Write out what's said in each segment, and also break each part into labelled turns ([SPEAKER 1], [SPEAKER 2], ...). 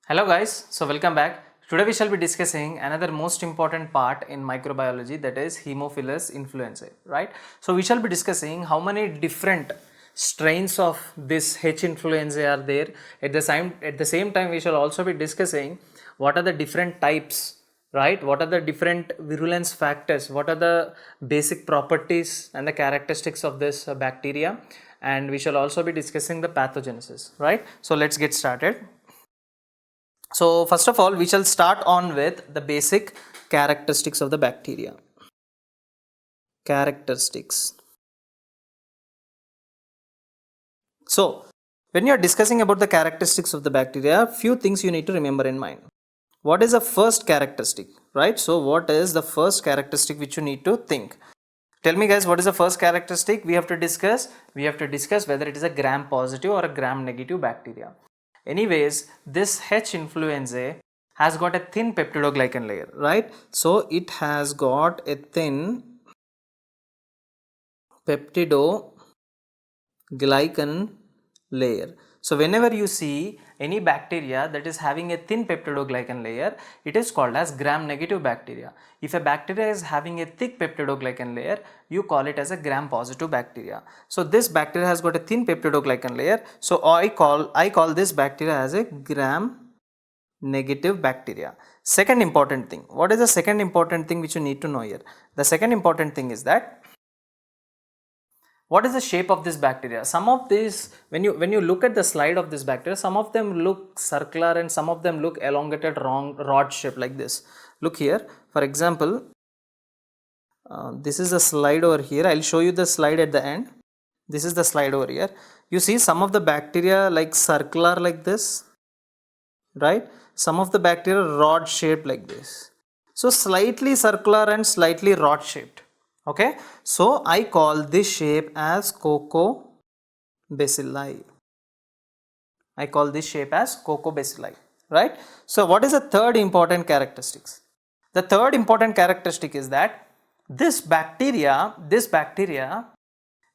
[SPEAKER 1] Hello guys, so welcome back. Today we shall be discussing another most important part in microbiology, that is Haemophilus influenzae, right? So we shall be discussing how many different strains of this H influenza are there. At the same time we shall also be discussing what are the different types, right? What are the different virulence factors, what are the basic properties and the characteristics of this bacteria, and we shall also be discussing the pathogenesis, right? So let's get started. So first of all, we shall start on with the basic characteristics of the bacteria. Characteristics. So when you are discussing about the characteristics of the bacteria, few things you need to remember in mind. What is the first characteristic, right? So what is the first characteristic which you need to think? Tell me guys, what is the first characteristic we have to discuss? We have to discuss whether it is a gram positive or a gram negative bacteria. Anyways, this H influenzae has got a thin peptidoglycan layer, right? So it has got a thin peptidoglycan layer. So whenever you see any bacteria that is having a thin peptidoglycan layer, it is called as gram negative bacteria. If a bacteria is having a thick peptidoglycan layer, you call it as a gram positive bacteria. So this bacteria has got a thin peptidoglycan layer, so I call this bacteria as a gram negative bacteria. Second important thing, what is the second important thing which you need to know here? The second important thing is that what is the shape of this bacteria? Some of these, when you look at the slide of this bacteria, some of them look circular and some of them look elongated, rod shape like this. Look here, for example, this is a slide over here. I'll show you the slide at the end. This is the slide over here. You see some of the bacteria like circular like this, right? Some of the bacteria rod shaped like this. So slightly circular and slightly rod shaped. Okay, so I call this shape as coccobacilli. I call this shape as coccobacilli, right? So what is the third important characteristics? The third important characteristic is that this bacteria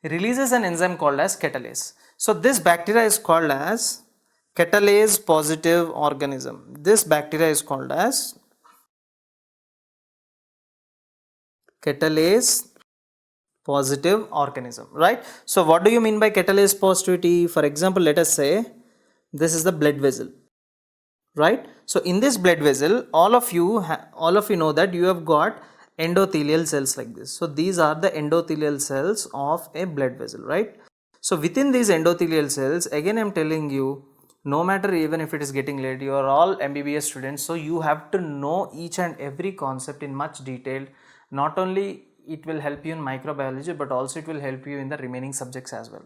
[SPEAKER 1] releases an enzyme called as catalase. So this bacteria is called as catalase positive organism. This bacteria is called as catalase positive organism, right? So what do you mean by catalase positivity? For example, let us say this is the blood vessel, right? So in this blood vessel, all of you know that you have got endothelial cells like this. So these are the endothelial cells of a blood vessel, right? So within these endothelial cells, again I'm telling you, no matter even if it is getting late, you are all MBBS students, so you have to know each and every concept in much detail. Not only it will help you in microbiology, but also it will help you in the remaining subjects as well.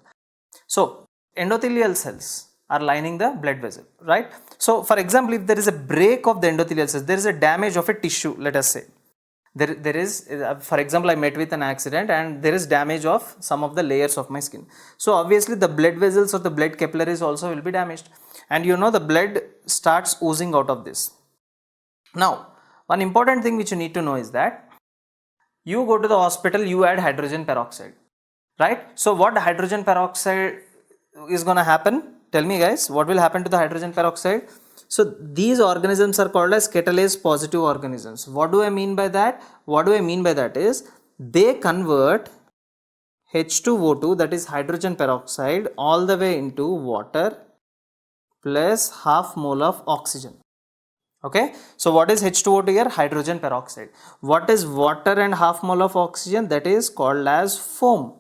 [SPEAKER 1] So endothelial cells are lining the blood vessel, right? So for example, if there is a break of the endothelial cells, there is a damage of a tissue, let us say. There is, for example, I met with an accident and there is damage of some of the layers of my skin. So obviously the blood vessels or the blood capillaries also will be damaged, and you know the blood starts oozing out of this. Now, one important thing which you need to know is that you go to the hospital, you add hydrogen peroxide, right? So what hydrogen peroxide is going to happen? Tell me guys, what will happen to the hydrogen peroxide? So these organisms are called as catalase positive organisms. What do I mean by that? What do I mean by that is they convert H2O2, that is hydrogen peroxide, all the way into water plus half mole of oxygen. Okay, so what is H2O2 here? Hydrogen peroxide. What is water and half mole of oxygen? That is called as foam.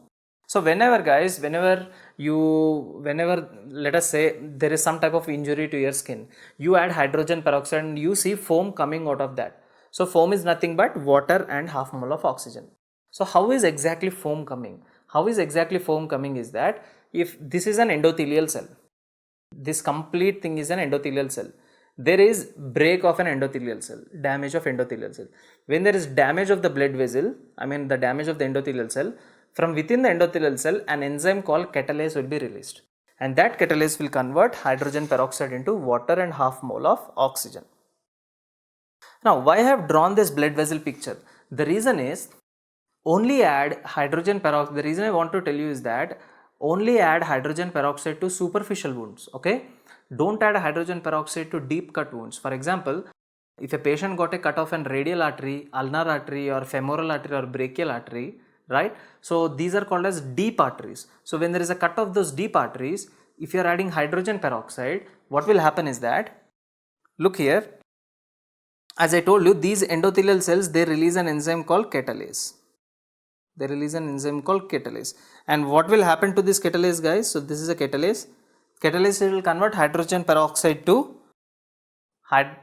[SPEAKER 1] So whenever guys, whenever let us say there is some type of injury to your skin, you add hydrogen peroxide and you see foam coming out of that. So foam is nothing but water and half mole of oxygen. So how is exactly foam coming? How is exactly foam coming is that if this is an endothelial cell, this complete thing is an endothelial cell. There is break of an endothelial cell, damage of endothelial cell. When there is damage of the blood vessel, I mean the damage of the endothelial cell, from within the endothelial cell, an enzyme called catalase will be released. And that catalase will convert hydrogen peroxide into water and half mole of oxygen. Now, why I have drawn this blood vessel picture? The reason is only add hydrogen peroxide. The reason I want to tell you is that only add hydrogen peroxide to superficial wounds, okay? Don't add hydrogen peroxide to deep cut wounds. For example, if a patient got a cut of an radial artery, ulnar artery or femoral artery or brachial artery, right? So these are called as deep arteries. So when there is a cut of those deep arteries, if you are adding hydrogen peroxide, what will happen is that, look here, as I told you, these endothelial cells, they release an enzyme called catalase. They release an enzyme called catalase. And what will happen to this catalase, guys? So this is a catalase. Catalase will convert hydrogen peroxide to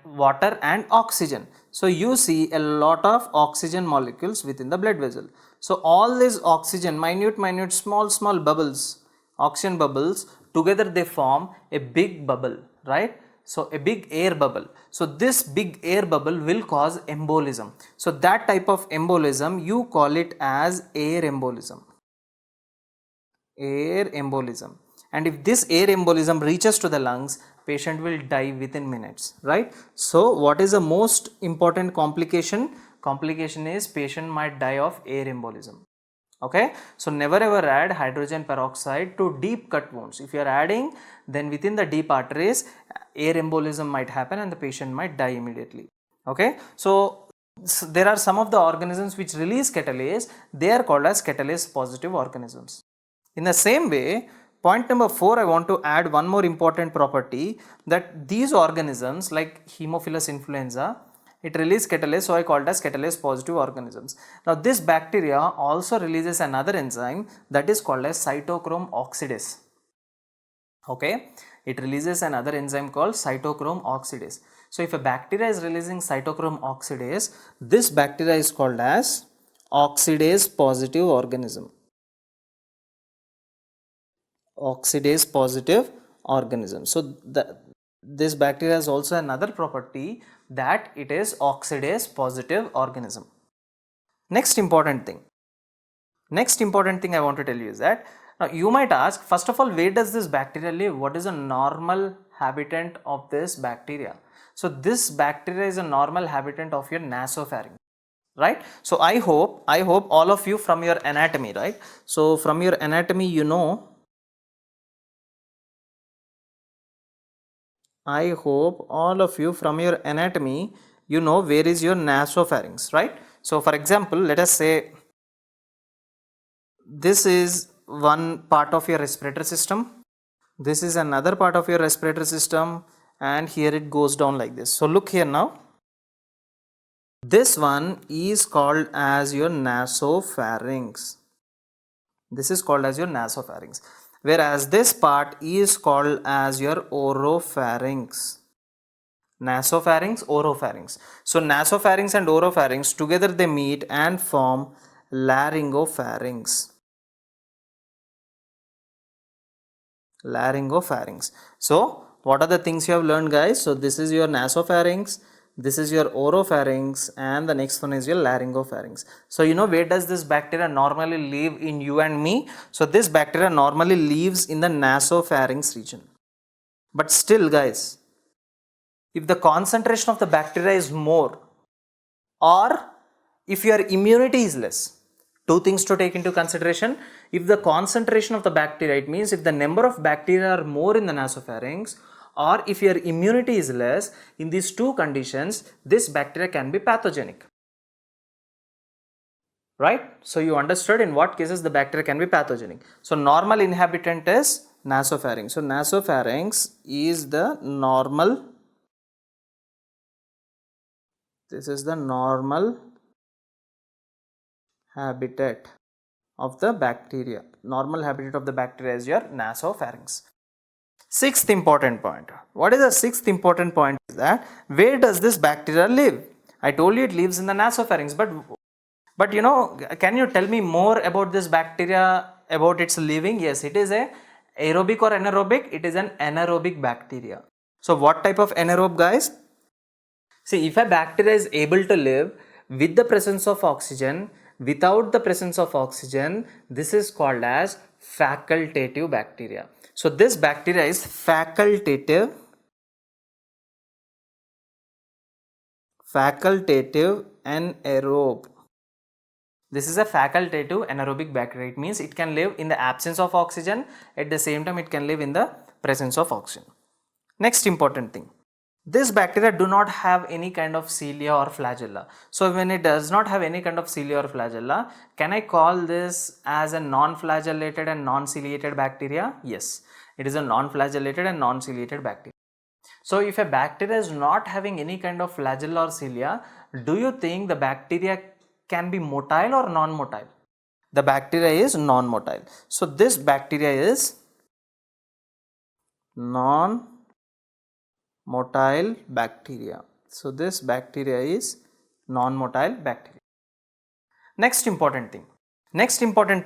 [SPEAKER 1] water and oxygen. So you see a lot of oxygen molecules within the blood vessel. So all these oxygen, minute, small bubbles, oxygen bubbles, together they form a big bubble, right? So a big air bubble. So this big air bubble will cause embolism. So that type of embolism, you call it as air embolism. Air embolism. And if this air embolism reaches to the lungs, patient will die within minutes, right? So what is the most important complication? Complication is patient might die of air embolism. Okay, so never ever add hydrogen peroxide to deep cut wounds. If you are adding, then within the deep arteries, air embolism might happen and the patient might die immediately. Okay, so there are some of the organisms which release catalase, they are called as catalase positive organisms. In the same way, point number 4, I want to add one more important property, that these organisms like Haemophilus influenza, it releases catalase, so I call it as catalase positive organisms. Now this bacteria also releases another enzyme that is called as cytochrome oxidase. Okay, it releases another enzyme called cytochrome oxidase. So if a bacteria is releasing cytochrome oxidase, this bacteria is called as oxidase positive organism. Oxidase positive organism. So this bacteria has also another property, that it is oxidase positive organism. Next important thing I want to tell you is that, now you might ask, first of all, where does this bacteria live? What is a normal habitat of this bacteria? So this bacteria is a normal habitat of your nasopharynx, right? So I hope all of you from your anatomy, right? So from your anatomy, you know, I hope all of you from your anatomy, you know where is your nasopharynx, right? So for example, let us say this is one part of your respiratory system, this is another part of your respiratory system, and here it goes down like this. So look here now, this one is called as your nasopharynx. This is called as your nasopharynx, whereas this part is called as your oropharynx. Nasopharynx, oropharynx. So nasopharynx and oropharynx together they meet and form laryngopharynx. Laryngopharynx. So what are the things you have learned, guys? So this is your nasopharynx, this is your oropharynx, and the next one is your laryngopharynx. So you know where does this bacteria normally live in you and me? So this bacteria normally lives in the nasopharynx region. But still, guys, if the concentration of the bacteria is more, or if your immunity is less, two things to take into consideration. If the concentration of the bacteria, it means if the number of bacteria are more in the nasopharynx, or if your immunity is less, in these two conditions, this bacteria can be pathogenic, right? So you understood in what cases the bacteria can be pathogenic. So normal inhabitant is nasopharynx. So nasopharynx is the normal, this is the normal habitat of the bacteria. Normal habitat of the bacteria is your nasopharynx. Sixth important point. What is the sixth important point? Is that where does this bacteria live? I told you it lives in the nasopharynx, but you know, can you tell me more about this bacteria, about its living? Yes, it is a aerobic or anaerobic. It is an anaerobic bacteria. So what type of anaerobe, guys? See, if a bacteria is able to live with the presence of oxygen, without the presence of oxygen, this is called as facultative bacteria. So this bacteria is facultative anaerobe. This is a facultative anaerobic bacteria. It means it can live in the absence of oxygen, at the same time it can live in the presence of oxygen. Next important thing, this bacteria do not have any kind of cilia or flagella. So when it does not have any kind of cilia or flagella, can I call this as a non-flagellated and non-ciliated bacteria? Yes, it is a non-flagellated and non-ciliated bacteria. So if a bacteria is not having any kind of flagella or cilia, do you think the bacteria can be motile or non-motile? The bacteria is non-motile. So this bacteria is non-motile bacteria. So this bacteria is non-motile bacteria. Next important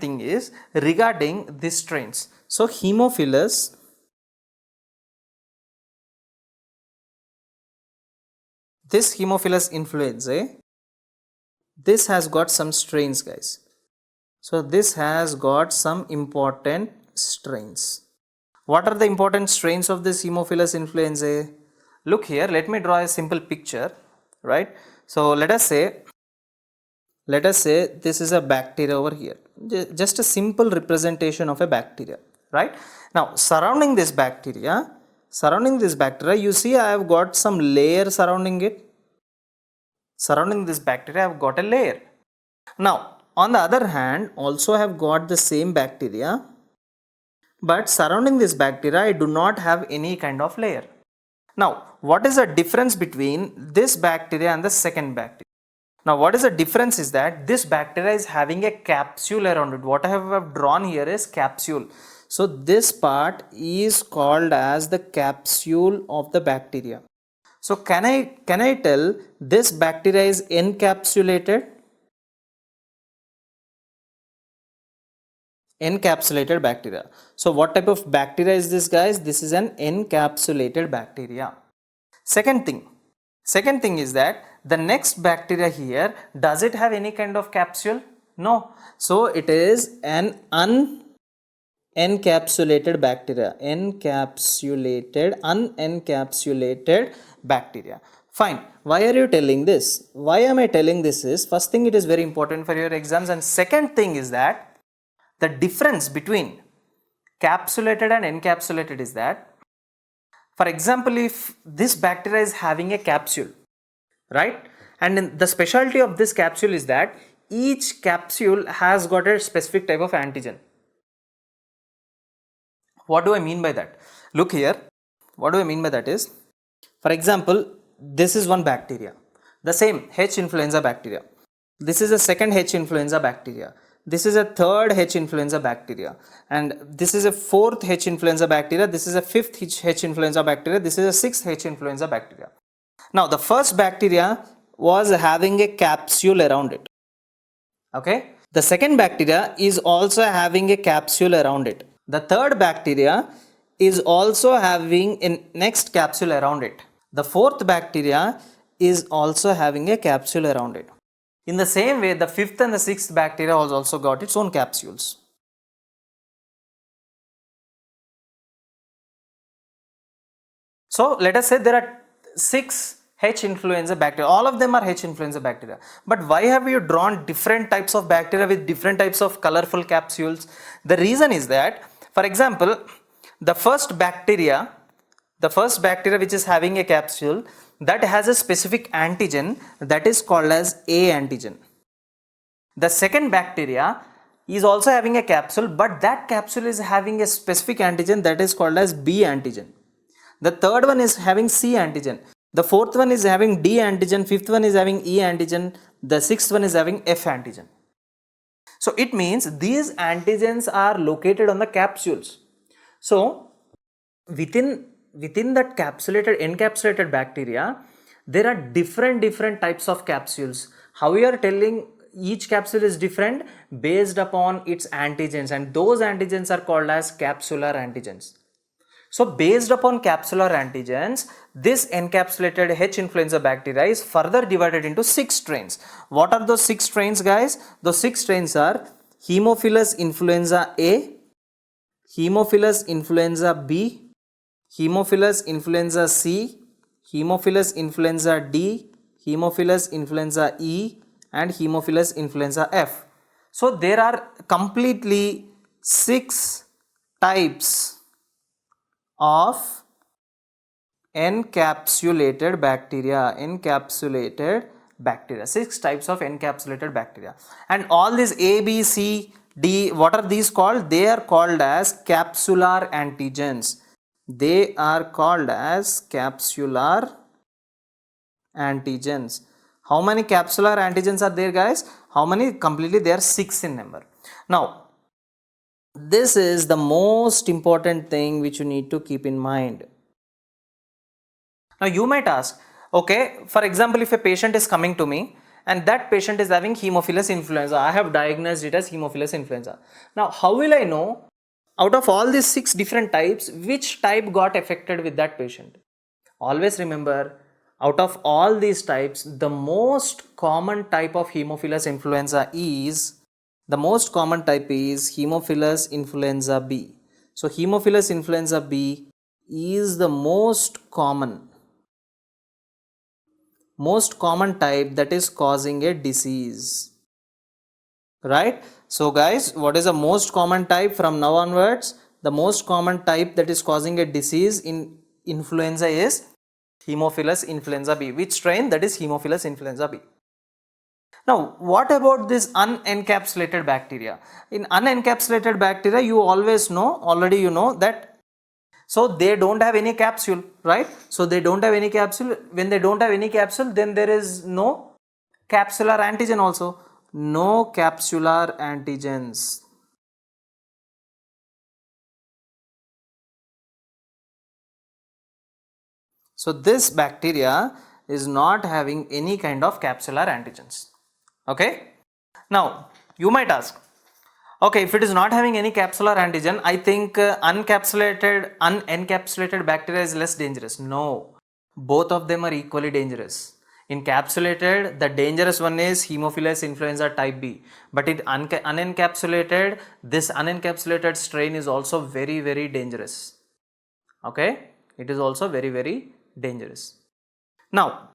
[SPEAKER 1] thing is regarding these strains. So Haemophilus influenzae, this has got some strains, guys. So this has got some important strains. What are the important strains of this Haemophilus influenzae? Look here, let me draw a simple picture, right? So let us say this is a bacteria over here, just a simple representation of a bacteria, right? Now surrounding this bacteria, you see I have got some layer surrounding it. Surrounding this bacteria I have got a layer. Now on the other hand, also I have got the same bacteria, but surrounding this bacteria I do not have any kind of layer. Now what is the difference between this bacteria and the second bacteria? Now what is the difference is that this bacteria is having a capsule around it. What I have drawn here is capsule. So this part is called as the capsule of the bacteria. So can I tell this bacteria is encapsulated? Encapsulated bacteria. So what type of bacteria is this, guys? This is an encapsulated bacteria. Second thing is that the next bacteria here, does it have any kind of capsule? No. So it is an unencapsulated bacteria. Unencapsulated bacteria. Fine. Why are you telling this? Why am I telling this is, first thing, it is very important for your exams, and second thing is that the difference between capsulated and encapsulated is that, for example, if this bacteria is having a capsule, right, and the specialty of this capsule is that each capsule has got a specific type of antigen. What do I mean by that? Look here, what do I mean by that is, for example, this is one bacteria, the same H. influenza bacteria. This is a second H. influenza bacteria. This is a third H. influenza bacteria, and this is a fourth H. influenza bacteria. This is a fifth H. influenza bacteria. This is a sixth H. influenza bacteria. Now the first bacteria was having a capsule around it. Okay. The second bacteria is also having a capsule around it. The third bacteria is also having a next capsule around it. The fourth bacteria is also having a capsule around it. In the same way, the fifth and the sixth bacteria has also got its own capsules. So let us say there are 6 H. influenza bacteria. All of them are H. influenza bacteria. But why have you drawn different types of bacteria with different types of colorful capsules? The reason is that, for example, the first bacteria which is having a capsule, that has a specific antigen that is called as A antigen. The second bacteria is also having a capsule, but that capsule is having a specific antigen that is called as B antigen. The third one is having C antigen. The fourth one is having D antigen. Fifth one is having E antigen. The sixth one is having F antigen. So it means these antigens are located on the capsules. So within that encapsulated bacteria, there are different types of capsules. How we are telling each capsule is different based upon its antigens, and those antigens are called as capsular antigens. So based upon capsular antigens, this encapsulated H. influenza bacteria is further divided into 6 strains. What are those 6 strains, guys? Those 6 strains are Haemophilus influenza A, Haemophilus influenza B, Haemophilus influenza C, Haemophilus influenza D, Haemophilus influenza E, and Haemophilus influenza F. So there are completely 6 types of encapsulated bacteria. 6 types of encapsulated bacteria, and all these A, B, C, D, what are these called? They are called as capsular antigens. They are called as capsular antigens. How many capsular antigens are there, guys? How many? Completely they are 6 in number. Now this is the most important thing which you need to keep in mind. Now you might ask, okay, for example, if a patient is coming to me and that patient is having Haemophilus influenza, I have diagnosed it as Haemophilus influenza. Now how will I know out of all these 6 different types which type got affected with that patient? Always remember, out of all these types, the most common type of Haemophilus influenza is Haemophilus influenza B. So Haemophilus influenza B is the most common type that is causing a disease, right? So guys, what is the most common type from now onwards? The most common type that is causing a disease in influenza is Haemophilus influenza B. Which strain? That is Haemophilus influenza B. Now what about this unencapsulated bacteria? In unencapsulated bacteria, you always know, already you know that, so they don't have any capsule, right? So they don't have any capsule. When they don't have any capsule, then there is no capsular antigen also. No capsular antigens. So this bacteria is not having any kind of capsular antigens. Okay. Now you might ask, okay, if it is not having any capsular antigen, I think unencapsulated bacteria is less dangerous. No, both of them are equally dangerous. Encapsulated, the dangerous one is Haemophilus influenza type B, but in unencapsulated, this unencapsulated strain is also very, very dangerous. Okay, it is also very, very dangerous. Now,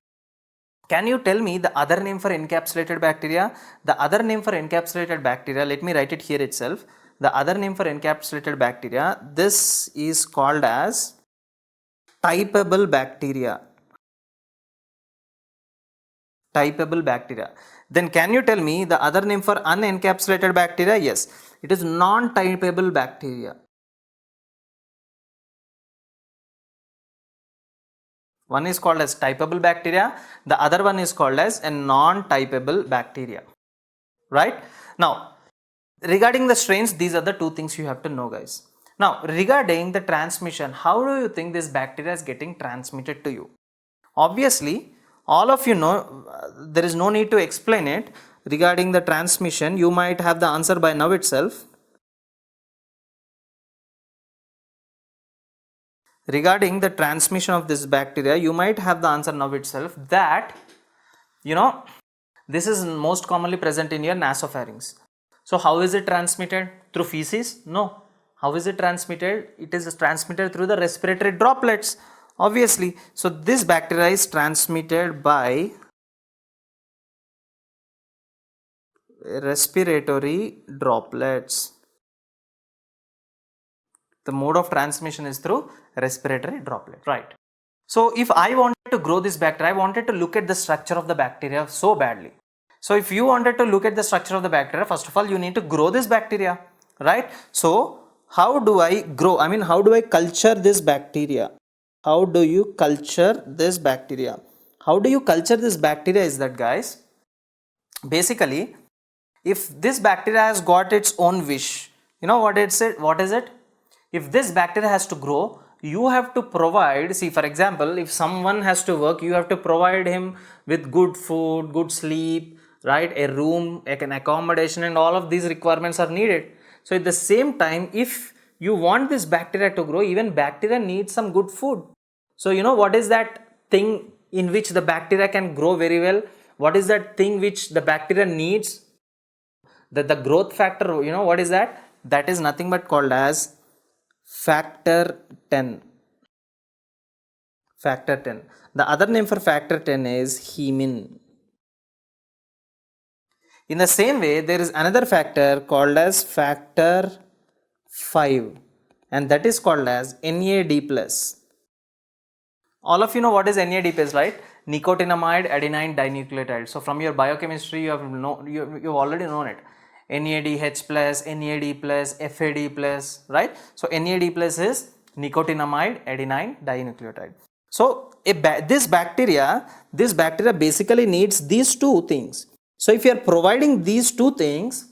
[SPEAKER 1] can you tell me the other name for encapsulated bacteria? The other name for encapsulated bacteria, let me write it here itself. The other name for encapsulated bacteria, this is called as typable bacteria. Typable bacteria. Then can you tell me the other name for unencapsulated bacteria? Yes, it is non-typable bacteria. One is called as typable bacteria, the other one is called as a non-typable bacteria. Right? Now, regarding the strains, these are the two things you have to know, guys. Now, regarding the transmission, how do you think this bacteria is getting transmitted to you? Obviously, all of you know, there is no need to explain it. Regarding the transmission, you might have the answer by now itself. Regarding the transmission of this bacteria, you might have the answer now itself, that this is most commonly present in your nasopharynx. So how is it transmitted? Through feces? No. How is it transmitted? It is transmitted through the respiratory droplets, obviously. So this bacteria is transmitted by respiratory droplets. The mode of transmission is through respiratory droplet, right? So if I wanted to grow this bacteria, I wanted to look at the structure of the bacteria so badly. So if you wanted to look at the structure of the bacteria, first of all, you need to grow this bacteria, right? So how do I grow? I mean, how do I culture this bacteria? How do you culture this bacteria? How do you culture this bacteria is that, guys, basically, if this bacteria has got its own wish, you know what is it? If this bacteria has to grow, you have to provide, see, for example, if someone has to work, you have to provide him with good food, good sleep, right, a room, an accommodation, and all of these requirements are needed. So at the same time, if you want this bacteria to grow, even bacteria needs some good food. So you know what is that thing in which the bacteria can grow very well? What is that thing which the bacteria needs? The growth factor, you know what is that? That is nothing but called as factor 10. Factor 10. The other name for factor 10 is hemin. In the same way, there is another factor called as factor 5, and that is called as NAD plus. All of you know what is NAD plus, right? Nicotinamide adenine dinucleotide. So from your biochemistry, you've already known it. NADH plus, NAD plus, FAD plus, right? So NAD plus is nicotinamide adenine dinucleotide. So this bacteria basically needs these two things. So if you are providing these two things,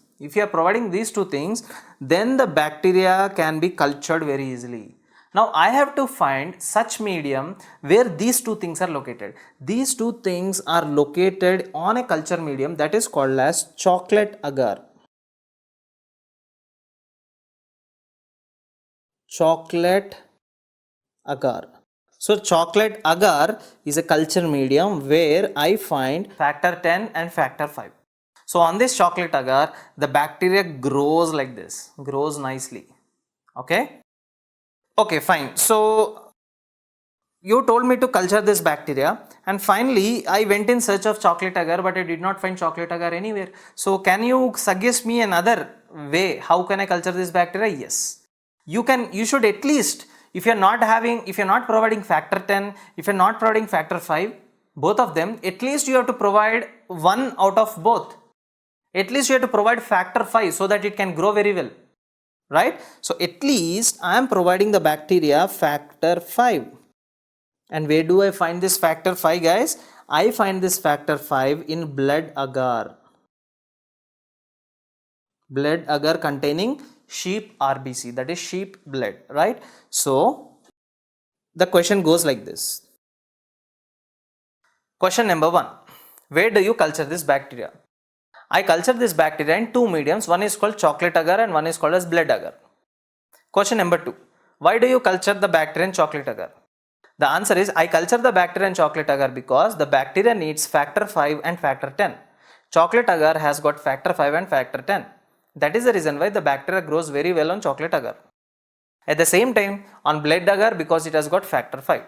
[SPEAKER 1] then the bacteria can be cultured very easily. Now I have to find such medium where these two things are located. These two things are located on a culture medium that is called as chocolate agar. Chocolate agar. So chocolate agar is a culture medium where I find factor 10 and factor 5. So on this chocolate agar, the bacteria grows like this, grows nicely. Okay. Okay, fine. So you told me to culture this bacteria, and finally I went in search of chocolate agar, but I did not find chocolate agar anywhere. So can you suggest me another way? How can I culture this bacteria? Yes. You should at least, if you're not providing factor 10, if you're not providing factor 5, both of them, at least you have to provide one out of both. At least you have to provide factor 5 so that it can grow very well, right? So at least I am providing the bacteria factor 5. And where do I find this factor 5, guys? I find this factor 5 in blood agar. Blood agar containing sheep RBC, that is sheep blood, right? So the question goes like this. Question number 1. Where do you culture this bacteria? I culture this bacteria in two mediums. One is called chocolate agar and one is called as blood agar. Question number 2. Why do you culture the bacteria in chocolate agar? The answer is I culture the bacteria in chocolate agar because the bacteria needs factor 5 and factor 10. Chocolate agar has got factor 5 and factor 10. That is the reason why the bacteria grows very well on chocolate agar. At the same time on blood agar because it has got factor 5.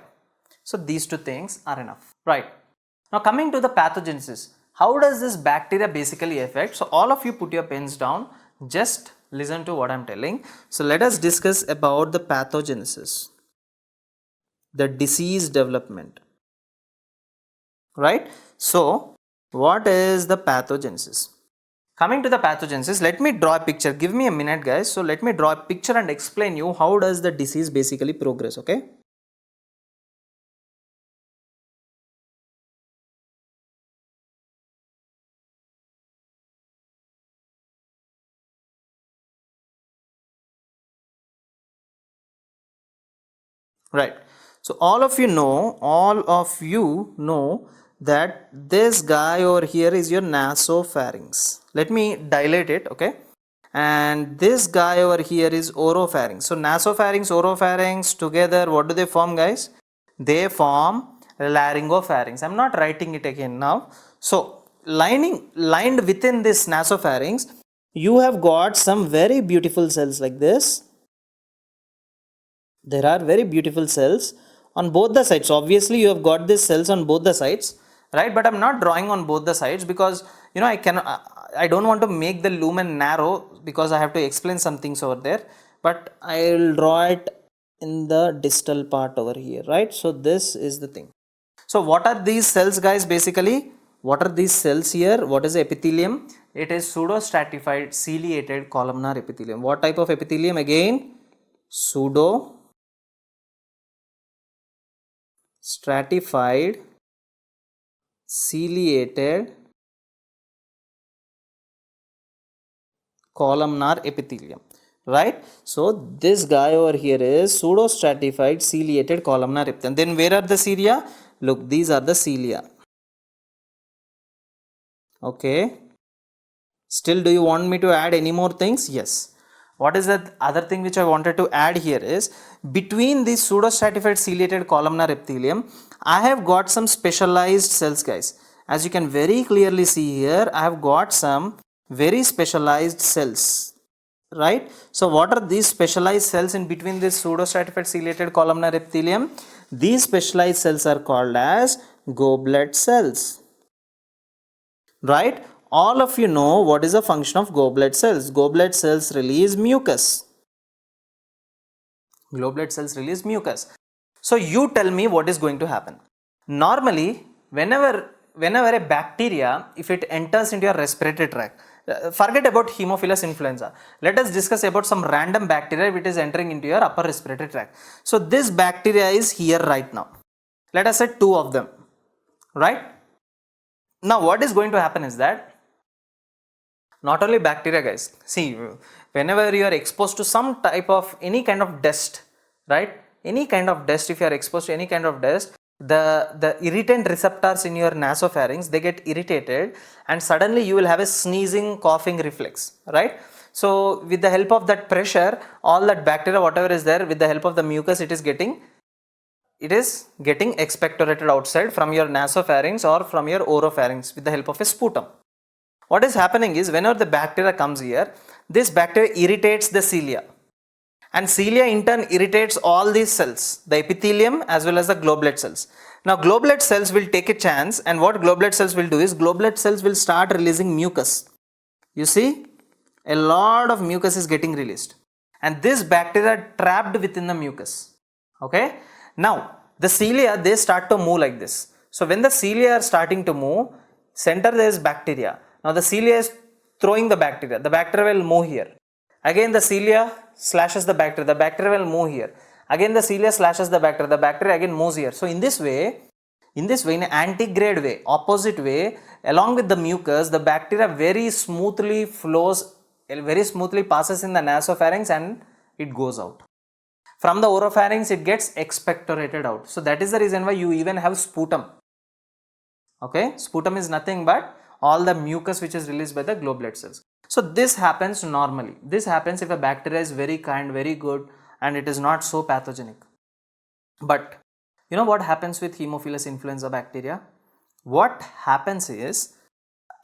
[SPEAKER 1] So these two things are enough, right? Now coming to the pathogenesis. How does this bacteria basically affect? So all of you put your pens down, just listen to what I am telling. So let us discuss about the pathogenesis, the disease development, right? So what is the pathogenesis? Coming to the pathogenesis, let me draw a picture. Give me a minute, guys. So let me draw a picture and explain you how does the disease basically progress, okay? Right. So all of you know that this guy over here is your nasopharynx. Let me dilate it, okay? And this guy over here is oropharynx. So nasopharynx, oropharynx together, what do they form, guys? They form laryngopharynx. I'm not writing it again now. So lined within this nasopharynx, you have got some very beautiful cells like this. There are very beautiful cells on both the sides. Obviously you have got these cells on both the sides, right? But I'm not drawing on both the sides because I don't want to make the lumen narrow because I have to explain some things over there, but I'll draw it in the distal part over here, right? So this is the thing. So what are these cells, guys? Basically, what are these cells here? What is the epithelium? It is pseudostratified ciliated columnar epithelium. What type of epithelium? Again, pseudo stratified ciliated columnar epithelium, right? So this guy over here is pseudo stratified ciliated columnar epithelium. Then where are the cilia? Look, these are the cilia. Okay, still do you want me to add any more things? Yes. What is the other thing which I wanted to add here is between this pseudostratified ciliated columnar epithelium, I have got some specialized cells, guys. As you can very clearly see here, I have got some very specialized cells, right? So what are these specialized cells in between this pseudostratified ciliated columnar epithelium? These specialized cells are called as goblet cells, right? All of you know what is the function of goblet cells. Goblet cells release mucus. Goblet cells release mucus. So you tell me what is going to happen. Normally, whenever a bacteria, if it enters into your respiratory tract, forget about Haemophilus influenza. Let us discuss about some random bacteria which is entering into your upper respiratory tract. So this bacteria is here right now. Let us say 2 of them, right? Now what is going to happen is that not only bacteria, guys, see, whenever you are exposed to some type of any kind of dust, right, any kind of dust, if you are exposed to any kind of dust, the irritant receptors in your nasopharynx, they get irritated and suddenly you will have a sneezing, coughing reflex, right? So with the help of that pressure, all that bacteria, whatever is there, with the help of the mucus, it is getting expectorated outside from your nasopharynx or from your oropharynx with the help of a sputum. What is happening is, whenever the bacteria comes here, this bacteria irritates the cilia, and cilia in turn irritates all these cells, the epithelium as well as the goblet cells. Now goblet cells will take a chance, and what goblet cells will do is, goblet cells will start releasing mucus. You see, a lot of mucus is getting released, and this bacteria trapped within the mucus. Okay, now the cilia, they start to move like this. So when the cilia are starting to move, center there is bacteria. Now the cilia is throwing the bacteria will move here. Again the cilia slashes the bacteria will move here. Again the cilia slashes the bacteria again moves here. So in this way, in an antigrade way, opposite way, along with the mucus, the bacteria very smoothly flows, very smoothly passes in the nasopharynx and it goes out. From the oropharynx, it gets expectorated out. So that is the reason why you even have sputum. Okay, sputum is nothing but all the mucus which is released by the goblet cells. So this happens normally. This happens if a bacteria is very kind, very good, and it is not so pathogenic. But you know what happens with Haemophilus influenza bacteria? What happens is,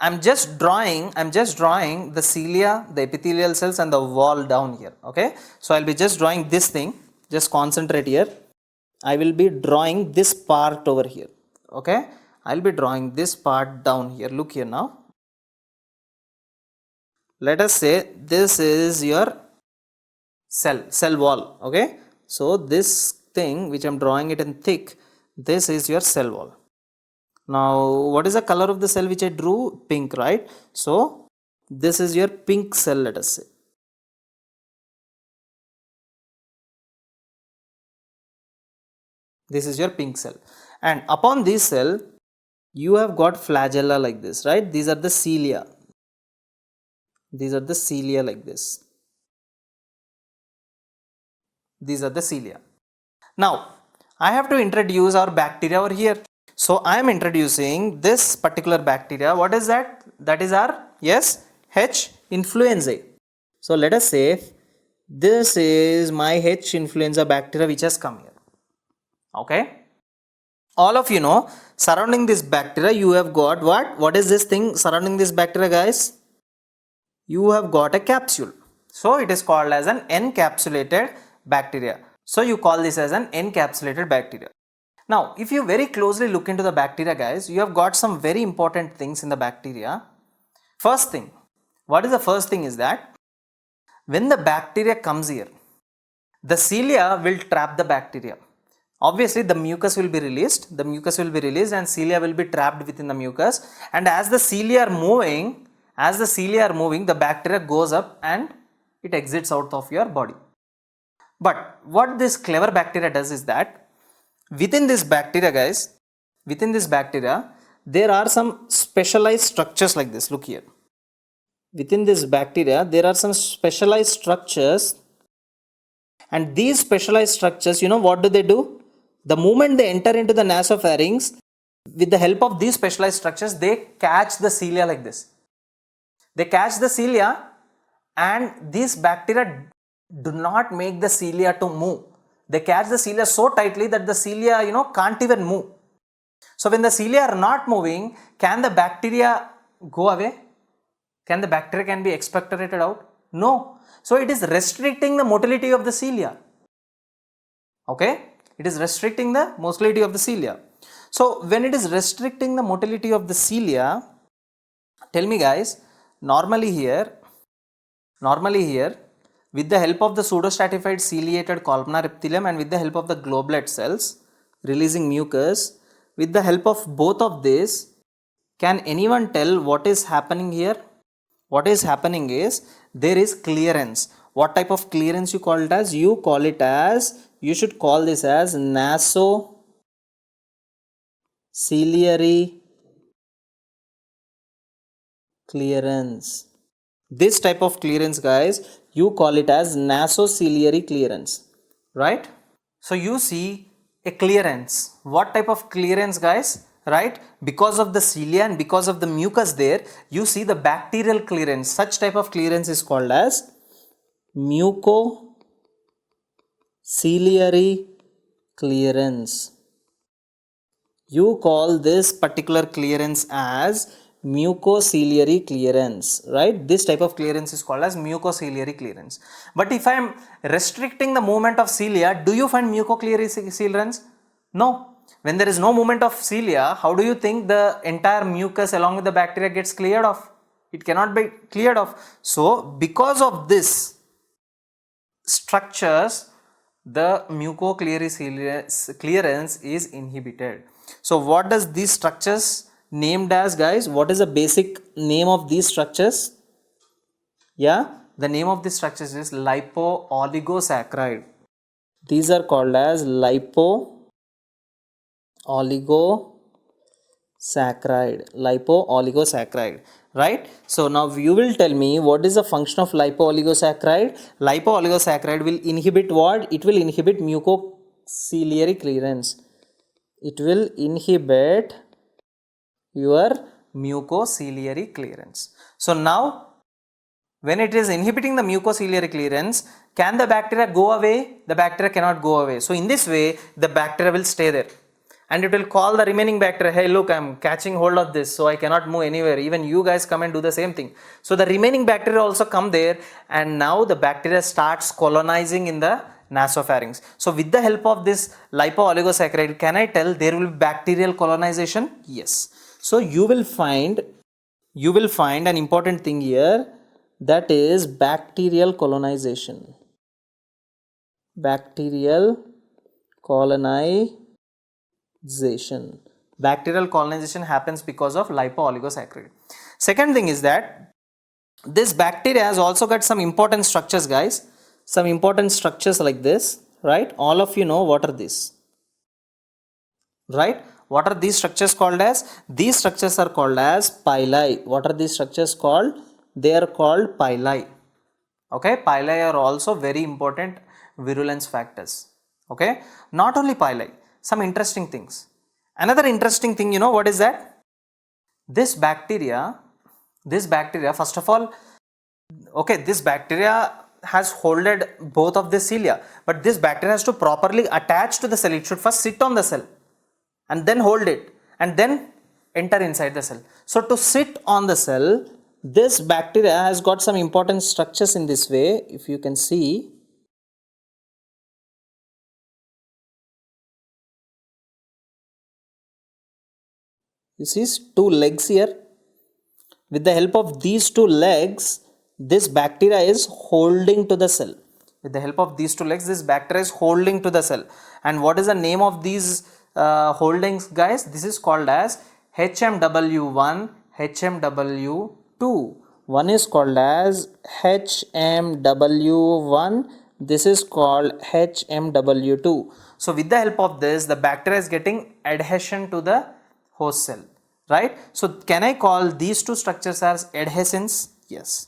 [SPEAKER 1] I'm just drawing the cilia, the epithelial cells and the wall down here. Okay, so I'll be just drawing this thing. Just concentrate here. I will be drawing this part over here. Okay, I'll be drawing this part down here. Look here now. Let us say this is your cell wall. Okay, so this thing which I'm drawing it in thick, this is your cell wall. Now what is the color of the cell which I drew? Pink, right? So this is your pink cell, let us say. This is your pink cell, and upon this cell you have got flagella like this, right? These are the cilia. These are the cilia like this. These are the cilia. Now I have to introduce our bacteria over here. So I am introducing this particular bacteria. What is that? That is our, yes, H. influenzae. So let us say this is my H. influenza bacteria which has come here. Okay. All of you know, surrounding this bacteria you have got what? What is this thing surrounding this bacteria, guys? You have got a capsule. So it is called as an encapsulated bacteria. So you call this as an encapsulated bacteria. Now, if you very closely look into the bacteria, guys, you have got some very important things in the bacteria. First thing, what is the first thing is that when the bacteria comes here, the cilia will trap the bacteria. Obviously, the mucus will be released. And cilia will be trapped within the mucus. And as the cilia are moving, the bacteria goes up and it exits out of your body. But what this clever bacteria does is that within this bacteria, guys, there are some specialized structures like this. Look here. Within this bacteria, there are some specialized structures, and these specialized structures, you know what do? The moment they enter into the nasopharynx, with the help of these specialized structures, they catch the cilia like this. They catch the cilia, and these bacteria do not make the cilia to move. They catch the cilia so tightly that the cilia, can't even move. So when the cilia are not moving, can the bacteria go away? Can the bacteria be expectorated out? No. So it is restricting the motility of the cilia. Okay? It is restricting the motility of the cilia. So when it is restricting the motility of the cilia, Tell me guys, normally here with the help of the pseudostratified ciliated columnar epithelium and with the help of the globulate cells releasing mucus, with the help of both of this, can anyone tell what is happening here? What is happening is there is clearance. What type of clearance you call it as? You call it as, you should call this as nasociliary clearance. This type of clearance guys, you call it as nasociliary clearance, right? So you see a clearance. What type of clearance guys? Right, because of the cilia and because of the mucus there, you see the bacterial clearance. Such type of clearance is called as mucociliary clearance. You call this particular clearance as mucociliary clearance, right? This type of clearance is called as mucociliary clearance. But if I am restricting the movement of cilia, do you find mucociliary clearance? No. When there is no movement of cilia, how do you think the entire mucus along with the bacteria gets cleared off? It cannot be cleared off. So because of this structures, the mucociliary clearance is inhibited. So what does these structures named as guys? What is the basic name of these structures? Yeah, the name of these structures is lipo-oligosaccharide. These are called as lipo-oligosaccharide, right? So now you will tell me what is the function of lipo-oligosaccharide. Lipo-oligosaccharide will inhibit what? It will inhibit mucociliary clearance. It will inhibit your mucociliary clearance. So now when it is inhibiting the mucociliary clearance, can the bacteria go away? The bacteria cannot go away. So in this way the bacteria will stay there and it will call the remaining bacteria, hey look, I'm catching hold of this, so I cannot move anywhere. Even you guys come and do the same thing. So the remaining bacteria also come there and now the bacteria starts colonizing in the nasopharynx. So with the help of this lipo-oligosaccharide, can I tell there will be bacterial colonization? Yes. So you will find an important thing here, that is bacterial colonization. Bacterial colonization happens because of lipo-oligosaccharide. Second thing is that this bacteria has also got some important structures guys, some important structures like this, right? All of you know what are these, right? What are these structures called as? These structures are called as pili. What are these structures called? They are called pili. Okay, pili are also very important virulence factors. Okay, not only pili, some interesting things. Another interesting thing, you know what is that? This bacteria first of all, okay, this bacteria has holded both of the cilia, but this bacteria has to properly attach to the cell. It should first sit on the cell and then hold it and then enter inside the cell. So to sit on the cell, this bacteria has got some important structures in this way. If you can see, you see two legs here. With the help of these two legs, this bacteria is holding to the cell. With the help of these two legs, this bacteria is holding to the cell. And what is the name of these holdings guys? This is called as HMW1, HMW2. One is called as HMW1, this is called HMW2. So with the help of this, the bacteria is getting adhesion to the host cell, right? So can I call these two structures as adhesins? Yes.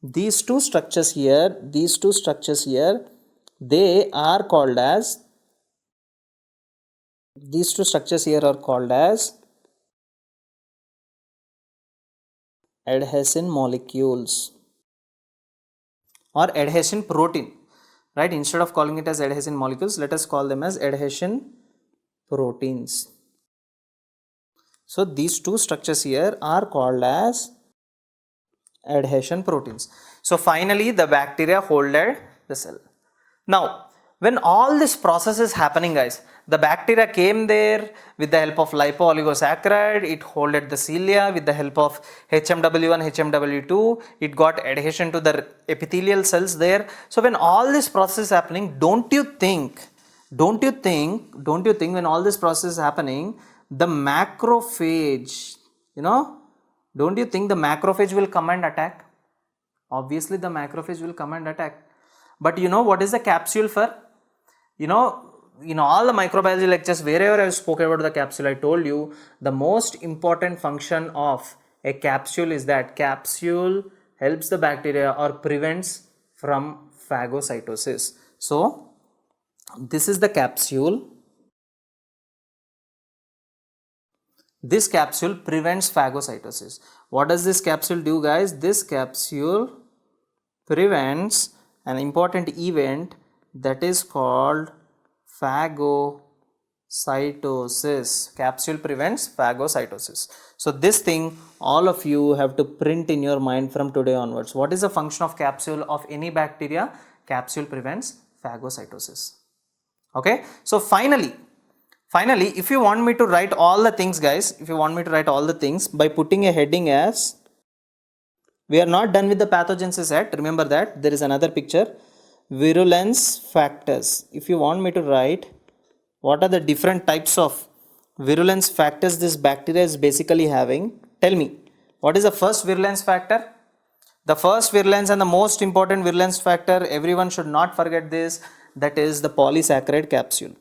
[SPEAKER 1] These two structures here, they are called as, these two structures here are called as adhesin molecules or adhesin protein, right? Instead of calling it as adhesin molecules, let us call them as adhesin proteins. So these two structures here are called as adhesion proteins. So finally the bacteria holded the cell. Now When all this process is happening, guys, the bacteria came there with the help of lipo-oligosaccharide, it holded the cilia with the help of HMW1, HMW2, it got adhesion to the epithelial cells there. So when all this process is happening, don't you think when all this process is happening, the macrophage, don't you think the macrophage will come and attack? Obviously the macrophage will come and attack. But what is the capsule for? In all the microbiology lectures, wherever I spoke about the capsule, I told you the most important function of a capsule is that capsule helps the bacteria or prevents from phagocytosis. So this is the capsule. This capsule prevents phagocytosis. What does this capsule do, guys? This capsule prevents an important event that is called phagocytosis. Capsule prevents phagocytosis. So this thing all of you have to print in your mind from today onwards. What is the function of capsule of any bacteria? Capsule prevents phagocytosis. Okay. So finally, if you want me to write all the things, guys, by putting a heading as, we are not done with the pathogenesis yet. Remember that there is another picture. Virulence factors. If you want me to write what are the different types of virulence factors this bacteria is basically having, tell me, what is the first virulence factor? The first virulence and the most important virulence factor, everyone should not forget this, that is the polysaccharide capsule.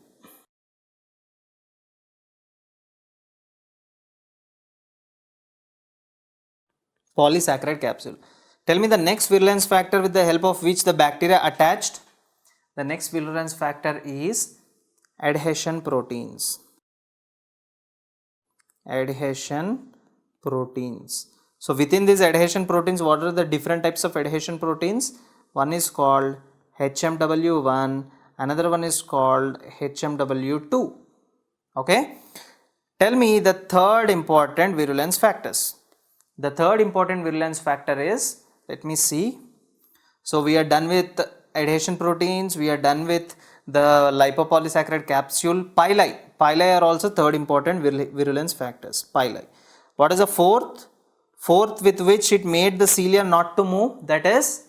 [SPEAKER 1] Polysaccharide capsule. Tell me the next virulence factor with the help of which the bacteria attached. The next virulence factor is adhesion proteins. Adhesion proteins. So within these adhesion proteins, what are the different types of adhesion proteins? One is called HMW1, another one is called HMW2. Okay. Tell me the third important virulence factors. The third important virulence factor is, let me see. So we are done with adhesion proteins, we are done with the lipopolysaccharide capsule. Pili are also third important virulence factors. Pili. What is the fourth? Fourth, with which it made the cilia not to move, that is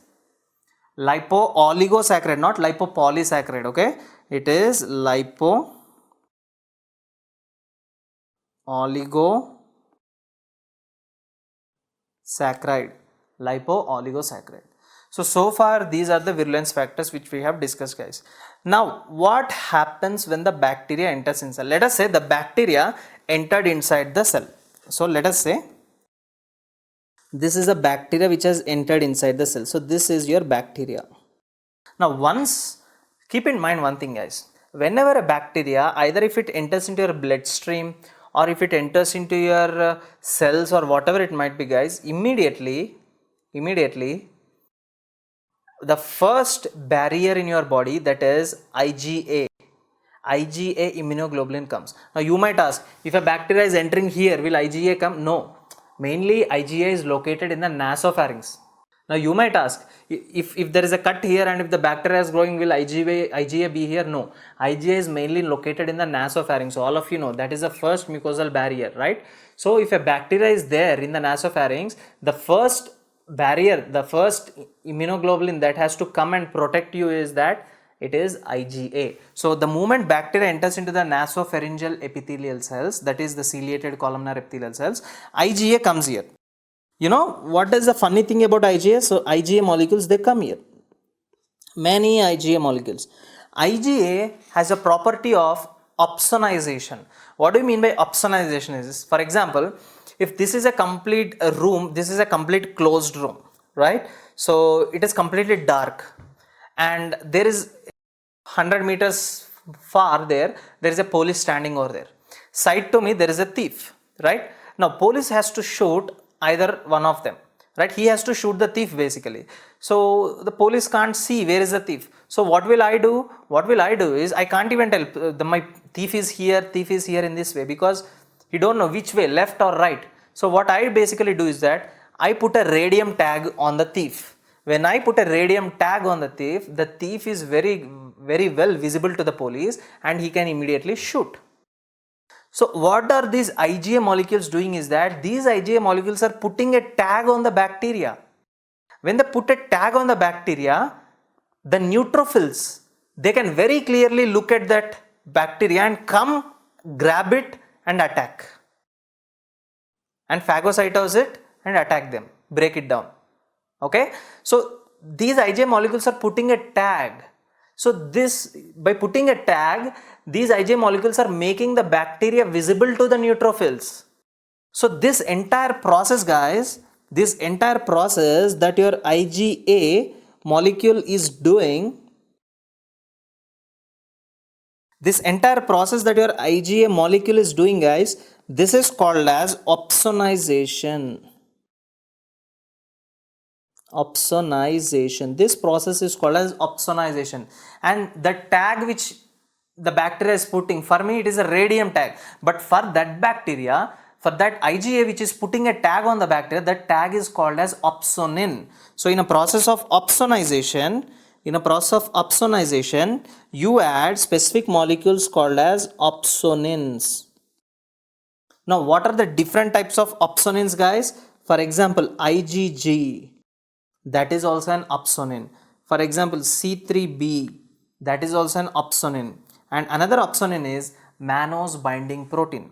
[SPEAKER 1] lipo-oligosaccharide, not lipopolysaccharide. Okay, it is lipo-oligosaccharide. So far these are the virulence factors which we have discussed, guys. Now what happens when the bacteria enters inside? Let us say the bacteria entered inside the cell. So let us say this is a bacteria which has entered inside the cell. So this is your bacteria. Now keep in mind one thing, guys. Whenever a bacteria, either if it enters into your bloodstream or if it enters into your cells or whatever it might be, guys, immediately the first barrier in your body, that is IgA immunoglobulin comes. Now you might ask, if a bacteria is entering here, will IgA come? No. Mainly IgA is located in the nasopharynx. Now you might ask, if there is a cut here and if the bacteria is growing, will IgA be here? No. IgA is mainly located in the nasopharynx. So all of you know that is the first mucosal barrier, right? So if a bacteria is there in the nasopharynx, the first barrier, the first immunoglobulin that has to come and protect you is that it is IgA. So the moment bacteria enters into the nasopharyngeal epithelial cells, that is the ciliated columnar epithelial cells, IgA comes here. You know what is the funny thing about IgA? So IgA molecules, they come here. Many IgA molecules. IgA has a property of opsonization. What do you mean by opsonization? Is for example, if this is a complete room, this is a complete closed room, right? So it is completely dark and there is 100 meters far there is a police standing over there. Side to me there is a thief, right? Now police has to shoot either one of them, right? He has to shoot the thief basically. So the police can't see where is the thief. So what will I do? What will I do is I can't even tell my thief is here in this way, because you don't know which way, left or right. So what I basically do is that I put a radium tag on the thief. When I put a radium tag on the thief is very very well visible to the police and he can immediately shoot. So what are these IgA molecules doing is that these IgA molecules are putting a tag on the bacteria. When they put a tag on the bacteria, the neutrophils, they can very clearly look at that bacteria and come, grab it and attack. And phagocytose it and attack them, break it down. Okay, so these IgA molecules are putting a tag. So this, by putting a tag, these IgA molecules are making the bacteria visible to the neutrophils. So this entire process, guys, this entire process that your IgA molecule is doing, this entire process that your IgA molecule is doing, guys, this is called as opsonization. Opsonization. This process is called as opsonization, and the tag which the bacteria is putting, for me it is a radium tag, but for that bacteria, for that IgA which is putting a tag on the bacteria, that tag is called as opsonin. So in a process of opsonization, you add specific molecules called as opsonins. Now what are the different types of opsonins, guys? For example, IgG, that is also an opsonin. For example, C3b, that is also an opsonin. And another opsonin is mannose binding protein.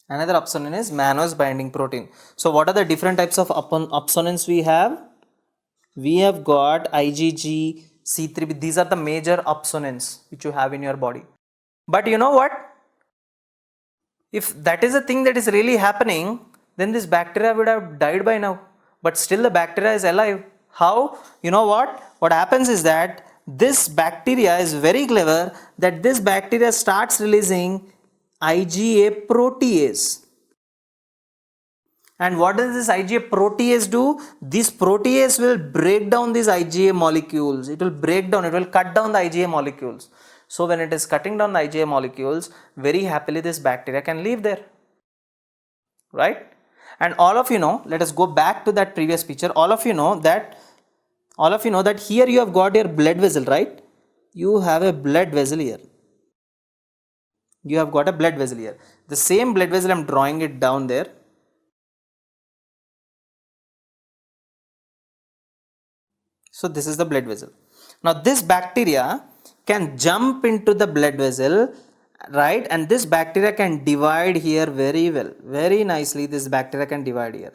[SPEAKER 1] Another opsonin is mannose binding protein. So what are the different types of opsonins we have? We have got IgG, C3b. These are the major opsonins which you have in your body. But you know what? If that is a thing that is really happening, then this bacteria would have died by now. But still the bacteria is alive. How? You know what? What happens is that this bacteria is very clever, that this bacteria starts releasing IgA protease. And what does this IgA protease do? This protease will break down these IgA molecules. It will break down, it will cut down the IgA molecules. So when it is cutting down the IgA molecules, very happily this bacteria can live there, right? And all of you know, let us go back to that previous picture. All of you know that here you have got your blood vessel, right? You have a blood vessel here. You have got a blood vessel here. The same blood vessel, I am drawing it down there. So this is the blood vessel. Now this bacteria can jump into the blood vessel, right? And this bacteria can divide here very well, very nicely. This bacteria can divide here.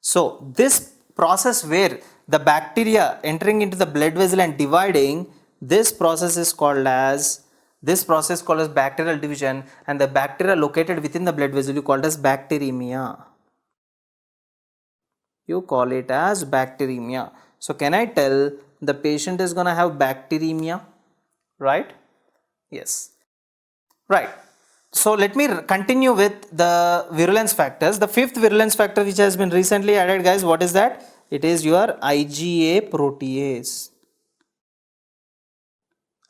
[SPEAKER 1] So this process where the bacteria entering into the blood vessel and dividing, this process is called as bacterial division, and the bacteria located within the blood vessel you called as bacteremia. You call it as bacteremia. So can I tell the patient is gonna have bacteremia, right? Yes, right. So let me continue with the virulence factors. The fifth virulence factor which has been recently added, guys, what is that? It is your IgA protease.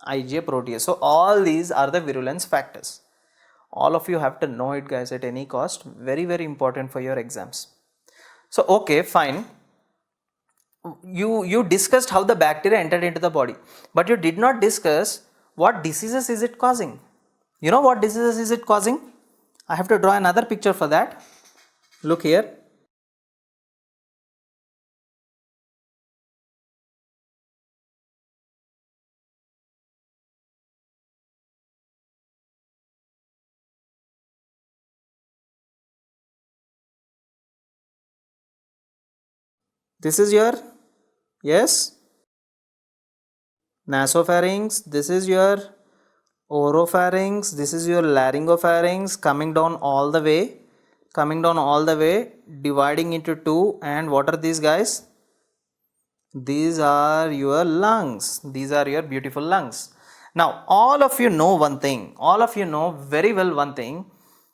[SPEAKER 1] IgA protease. So all these are the virulence factors. All of you have to know it, guys, at any cost. Very, very important for your exams. So okay, fine. You discussed how the bacteria entered into the body, but you did not discuss what diseases is it causing. You know what diseases is it causing? I have to draw another picture for that. Look here. This is your, yes, nasopharynx. This is your oropharynx. This is your laryngopharynx, coming down all the way, dividing into two. And what are these, guys? These are your lungs. These are your beautiful lungs. Now all of you know one thing, all of you know very well one thing,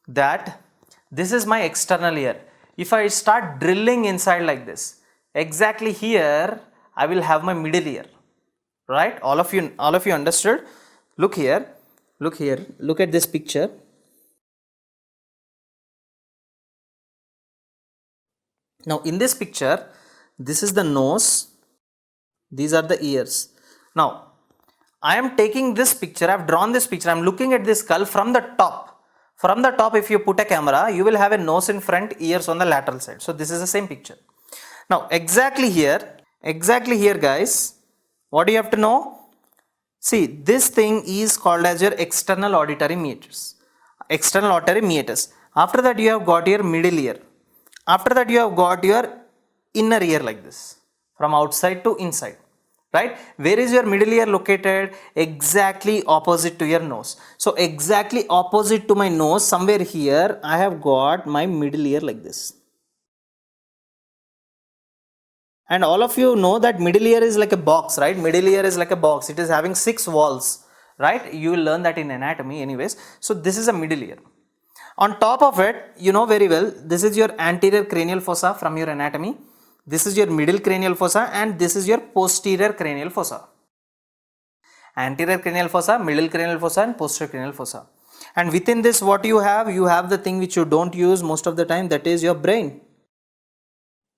[SPEAKER 1] that this is my external ear. If I start drilling inside like this, exactly here I will have my middle ear, right? All of you understood? Look here, look at this picture. Now in this picture, this is the nose, these are the ears. Now I am taking this picture, I have drawn this picture, I am looking at this skull from the top. From the top, if you put a camera, you will have a nose in front, ears on the lateral side. So this is the same picture. Now exactly here guys, what do you have to know? See, this thing is called as your external auditory meatus. External auditory meatus. After that you have got your middle ear. After that you have got your inner ear like this, from outside to inside. Right? Where is your middle ear located? Exactly opposite to your nose. So exactly opposite to my nose, somewhere here, I have got my middle ear like this. And all of you know that middle ear is like a box, right? Middle ear is like a box. It is having 6 walls, right? You will learn that in anatomy anyways. So this is a middle ear. On top of it, you know very well, this is your anterior cranial fossa from your anatomy. This is your middle cranial fossa and this is your posterior cranial fossa. Anterior cranial fossa, middle cranial fossa and posterior cranial fossa. And within this what you have the thing which you don't use most of the time, that is your brain.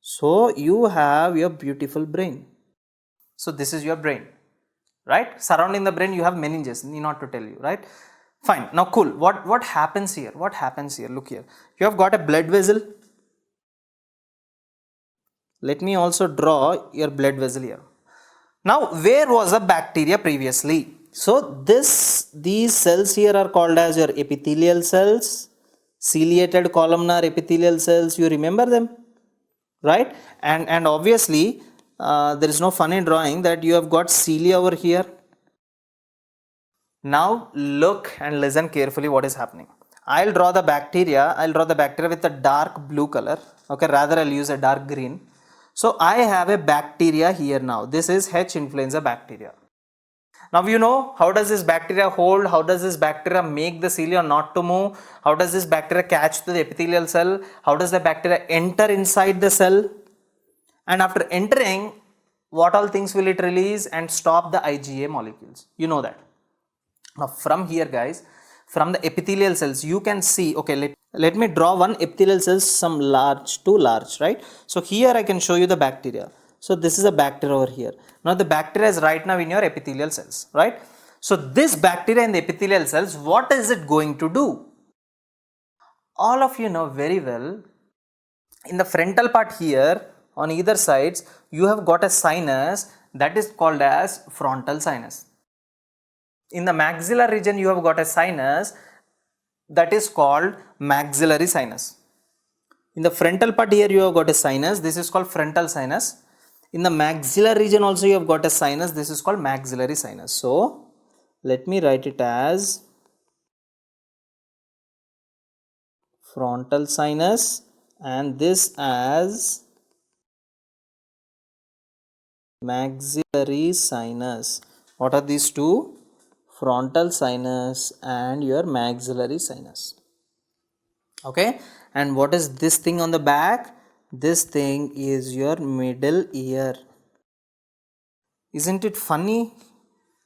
[SPEAKER 1] So you have your beautiful brain. So this is your brain, right? Surrounding the brain you have meninges, need not to tell you, right? Fine. Now cool. What happens here? What happens here? Look here. You have got a blood vessel. Let me also draw your blood vessel here. Now where was the bacteria previously? So these cells here are called as your epithelial cells, ciliated columnar epithelial cells. You remember them, right? And obviously there is no fun in drawing that you have got cilia over here. Now look and listen carefully what is happening. I'll draw the bacteria with a dark blue color. Okay, rather I'll use a dark green. So I have a bacteria here now. This is H. influenza bacteria. Now you know how does this bacteria hold, how does this bacteria make the cilia not to move, how does this bacteria catch to the epithelial cell, how does the bacteria enter inside the cell, and after entering, what all things will it release and stop the IgA molecules. You know that. Now from here guys, from the epithelial cells you can see, okay, let me draw one epithelial cells, some large, too large, right? So here I can show you the bacteria. So this is a bacteria over here. Now the bacteria is right now in your epithelial cells, right? So this bacteria in the epithelial cells, what is it going to do? All of you know very well, in the frontal part here, on either sides, you have got a sinus that is called as frontal sinus. In the maxillary region, you have got a sinus that is called maxillary sinus. In the frontal part here, you have got a sinus, this is called frontal sinus. In the maxillary region also you have got a sinus, this is called maxillary sinus. So let me write it as frontal sinus and this as maxillary sinus. What are these two? Frontal sinus and your maxillary sinus. Okay, and what is this thing on the back? This thing is your middle ear. Isn't it funny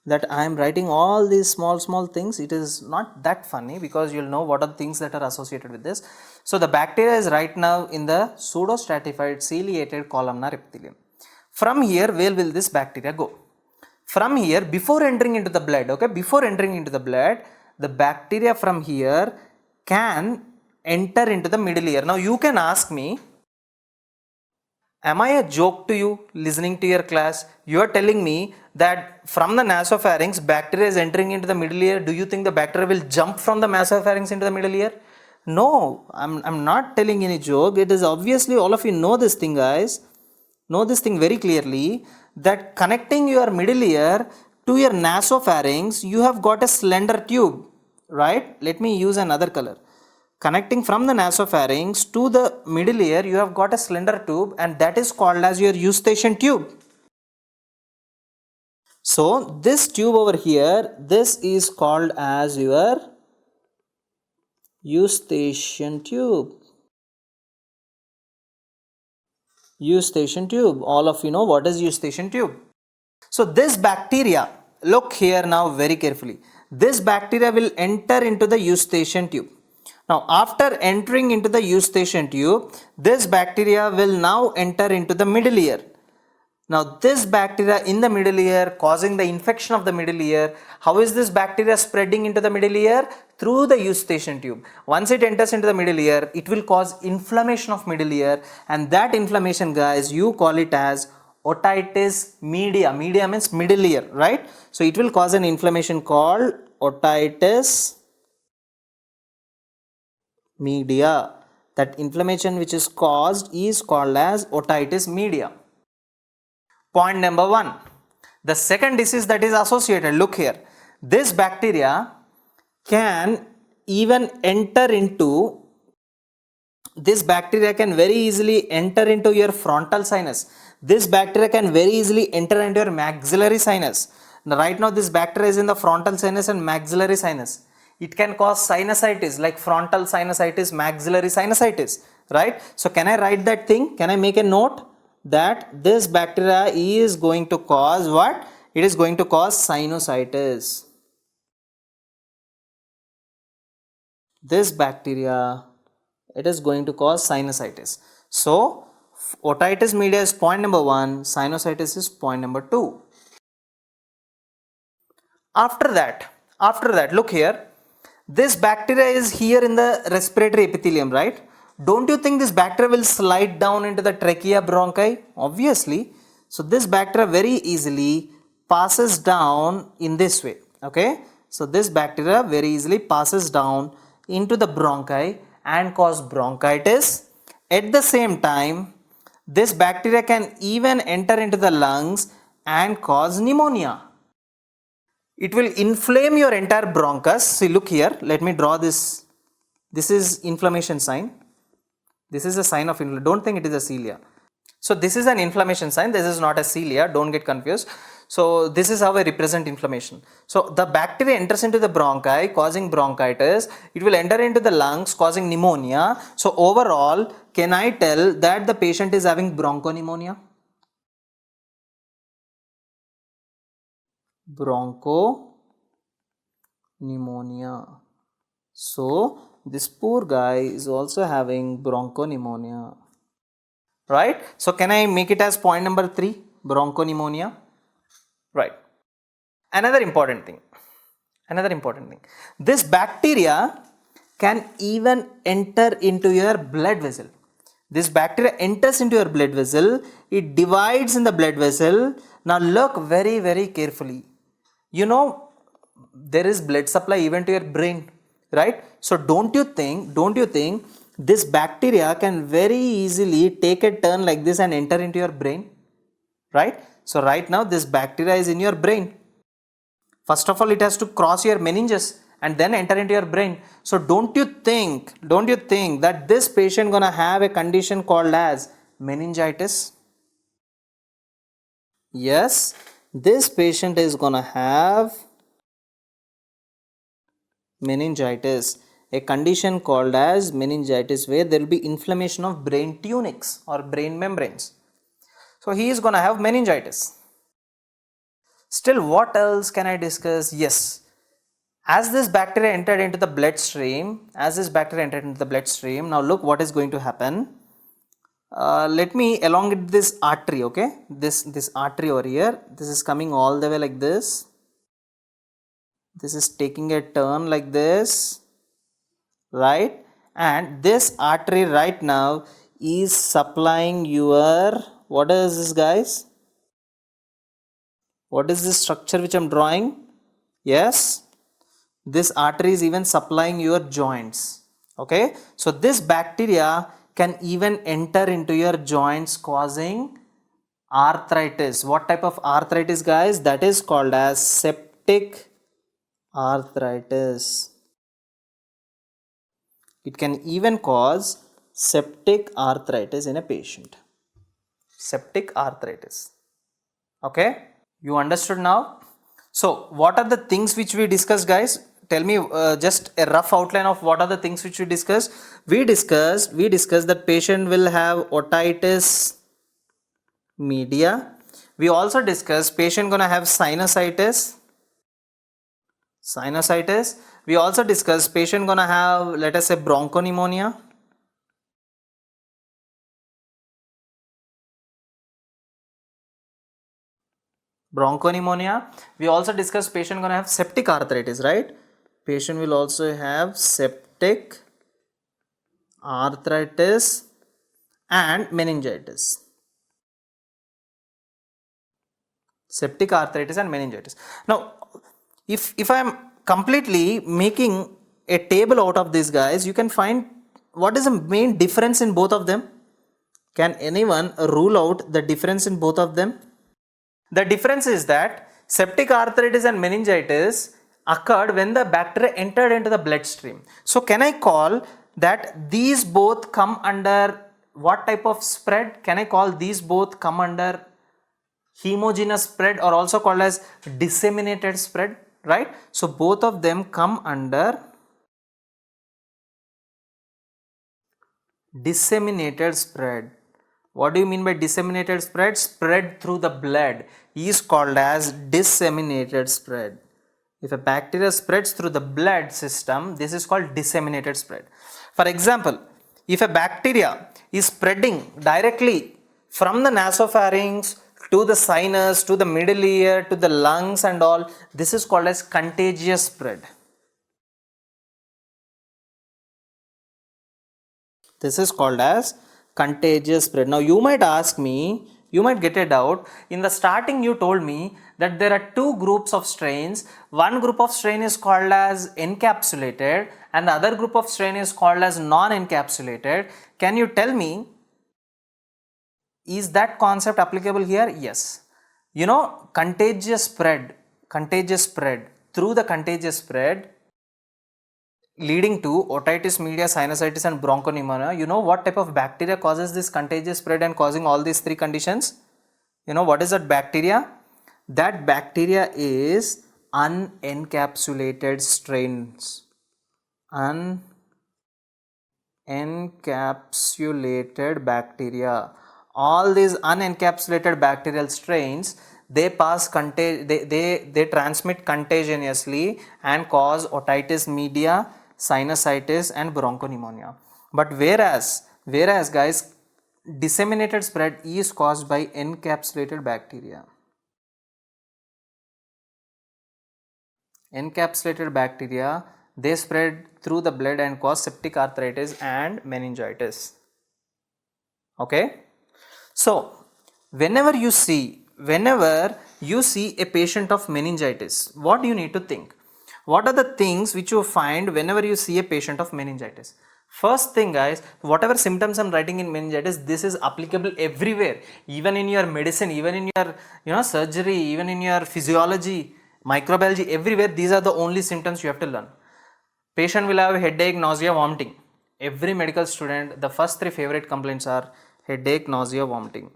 [SPEAKER 1] that I am writing all these small things? It is not that funny because you'll know what are the things that are associated with this. So the bacteria is right now in the pseudostratified ciliated columnar epithelium. From here, where will this bacteria go? From here, before entering into the blood, okay, before entering into the blood, the bacteria from here can enter into the middle ear. Now you can ask me, am I a joke to you listening to your class? You are telling me that from the nasopharynx, bacteria is entering into the middle ear. Do you think the bacteria will jump from the nasopharynx into the middle ear? No, I'm not telling any joke. It is obviously all of you know this thing, guys. Know this thing very clearly, that connecting your middle ear to your nasopharynx, you have got a slender tube, right? Let me use another color. Connecting from the nasopharynx to the middle ear, you have got a slender tube and that is called as your eustachian tube. So this tube over here, this is called as your eustachian tube. Eustachian tube. All of you know what is eustachian tube. So this bacteria, look here now very carefully. This bacteria will enter into the eustachian tube. Now after entering into the eustachian tube, this bacteria will now enter into the middle ear. Now this bacteria in the middle ear causing the infection of the middle ear. How is this bacteria spreading into the middle ear? Through the eustachian tube. Once it enters into the middle ear, it will cause inflammation of middle ear, and that inflammation, guys, you call it as otitis media. Media means middle ear, right? So it will cause an inflammation called otitis media. That inflammation which is caused is called as otitis media. Point number 1. The second disease that is associated, look here, this bacteria can even enter into, this bacteria can very easily enter into your frontal sinus. This bacteria can very easily enter into your maxillary sinus. Now, right now this bacteria is in the frontal sinus and maxillary sinus. It can cause sinusitis like frontal sinusitis, maxillary sinusitis, right? So can I write that thing? Can I make a note that this bacteria is going to cause what? It is going to cause sinusitis. This bacteria, it is going to cause sinusitis. So otitis media is point number 1, sinusitis is point number 2. After that, look here, this bacteria is here in the respiratory epithelium, right? Don't you think this bacteria will slide down into the trachea bronchi? Obviously. So this bacteria very easily passes down in this way, okay? So this bacteria very easily passes down into the bronchi and cause bronchitis. At the same time, this bacteria can even enter into the lungs and cause pneumonia. It will inflame your entire bronchus. See, look here, let me draw this. This is inflammation sign. This is a sign of inflammation. Don't think it is a cilia. So this is an inflammation sign. This is not a cilia. Don't get confused. So this is how I represent inflammation. So the bacteria enters into the bronchi causing bronchitis. It will enter into the lungs causing pneumonia. So overall, can I tell that the patient is having bronchopneumonia? Bronchopneumonia. So this poor guy is also having bronchopneumonia, right? So can I make it as point number 3, bronchopneumonia, right? Another important thing, this bacteria can even enter into your blood vessel. This bacteria enters into your blood vessel, it divides in the blood vessel. Now look very, very carefully. You know, there is blood supply even to your brain, right? So don't you think this bacteria can very easily take a turn like this and enter into your brain, right? So right now this bacteria is in your brain. First of all, it has to cross your meninges and then enter into your brain. So don't you think that this patient gonna have a condition called as meningitis? Yes, this patient is gonna have meningitis, a condition called as meningitis, where there will be inflammation of brain tunics or brain membranes. So he is going to have meningitis. Still, what else can I discuss? Yes, as this bacteria entered into the bloodstream, now look what is going to happen. Let me elongate this artery, okay? This artery over here, this is coming all the way like this. This is taking a turn like this, right? And this artery right now is supplying your, what is this, guys? What is this structure which I am drawing? Yes, this artery is even supplying your joints, okay? So this bacteria can even enter into your joints causing arthritis. What type of arthritis, guys? That is called as septic arthritis. It can even cause septic arthritis in a patient. Septic arthritis. Okay, you understood now? So what are the things which we discussed, guys? Tell me just a rough outline of what are the things which we discussed. We discussed that patient will have otitis media. We also discussed patient gonna have sinusitis. We also discussed patient gonna have, let us say, bronchopneumonia. Bronchopneumonia. We also discussed patient gonna have septic arthritis, right? Patient will also have septic arthritis and meningitis. Septic arthritis and meningitis. Now, if I am completely making a table out of these guys, you can find what is the main difference in both of them. Can anyone rule out the difference in both of them? The difference is that septic arthritis and meningitis occurred when the bacteria entered into the bloodstream. So can I call that these both come under what type of spread? Can I call these both come under homogeneous spread, or also called as disseminated spread, right? So both of them come under disseminated spread. What do you mean by disseminated spread? Spread through the blood is called as disseminated spread. If a bacteria spreads through the blood system, this is called disseminated spread. For example, if a bacteria is spreading directly from the nasopharynx to the sinus, to the middle ear, to the lungs and all, this is called as contagious spread. This is called as contagious spread. Now you might ask me, you might get a doubt. In the starting you told me that there are two groups of strains. One group of strain is called as encapsulated and the other group of strain is called as non-encapsulated. Can you tell me, is that concept applicable here? Yes. You know, contagious spread, through the contagious spread leading to otitis media, sinusitis and bronchopneumonia. You know what type of bacteria causes this contagious spread and causing all these three conditions? You know what is that bacteria? That bacteria is unencapsulated strains. Unencapsulated bacteria. All these unencapsulated bacterial strains, they transmit contagiously and cause otitis media, sinusitis and bronchopneumonia. But whereas guys, disseminated spread is caused by encapsulated bacteria. Encapsulated bacteria, they spread through the blood and cause septic arthritis and meningitis. Okay. So whenever you see a patient of meningitis, what do you need to think? What are the things which you find whenever you see a patient of meningitis? First thing guys, whatever symptoms I'm writing in meningitis, this is applicable everywhere, even in your medicine, even in your surgery, even in your physiology, microbiology, everywhere these are the only symptoms you have to learn. Patient will have headache, nausea, vomiting. Every medical student, the first three favorite complaints are headache, nausea, vomiting.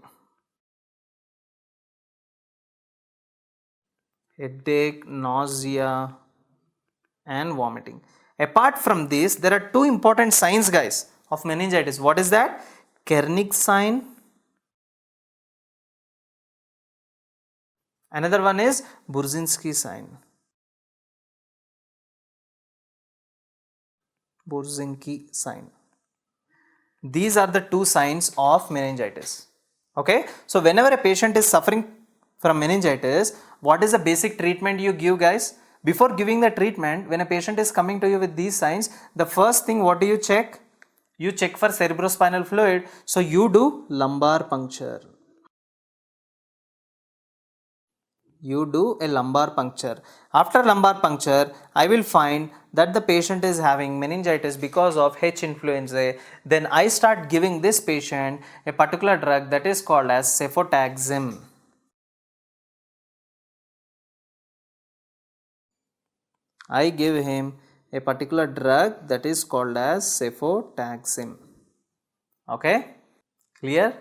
[SPEAKER 1] Headache, nausea and vomiting. Apart from this, there are two important signs guys of meningitis. What is that? Kernig sign. Another one is Burzynski sign. Burzynski sign. These are the two signs of meningitis. Okay. So whenever a patient is suffering from meningitis, what is the basic treatment you give guys? Before giving the treatment, when a patient is coming to you with these signs, the first thing, what do you check? You check for cerebrospinal fluid. So you do lumbar puncture. You do a lumbar puncture. After lumbar puncture, I will find that the patient is having meningitis because of H. influenzae. Then I start giving this patient a particular drug that is called as cefotaxime. I give him a particular drug that is called as cefotaxime. Okay, clear?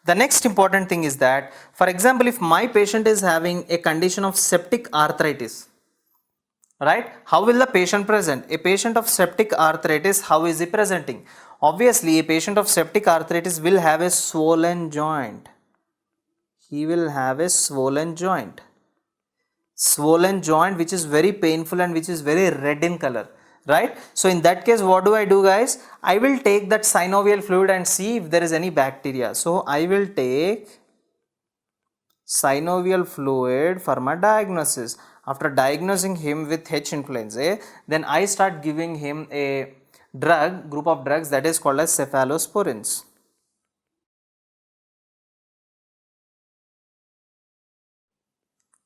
[SPEAKER 1] The next important thing is that, for example, if my patient is having a condition of septic arthritis, right? How will the patient present? A patient of septic arthritis, how is he presenting? Obviously, a patient of septic arthritis will have a swollen joint. He will have a swollen joint. swollen joint which is very painful and which is very red in color, right? So in that case, what do I do, guys? I will take that synovial fluid and see if there is any bacteria. So I will take synovial fluid for my diagnosis. After diagnosing him with H. influenzae, then I start giving him a group of drugs that is called as cephalosporins.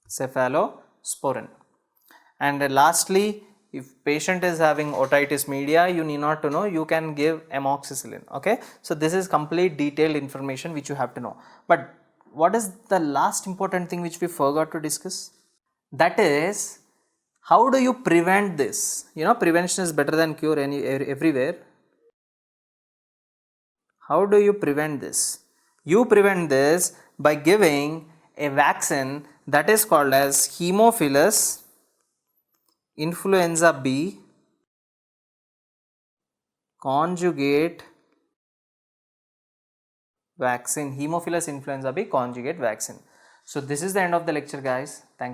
[SPEAKER 1] Cephalosporin. And lastly, if patient is having otitis media, you need not to know, you can give amoxicillin. Okay, so this is complete detailed information which you have to know. But what is the last important thing which we forgot to discuss? That is, how do you prevent this? You know, prevention is better than cure everywhere. How do you prevent this? You prevent this by giving a vaccine that is called as Haemophilus influenza B conjugate vaccine. Haemophilus influenza B conjugate vaccine. So this is the end of the lecture, guys. Thank you.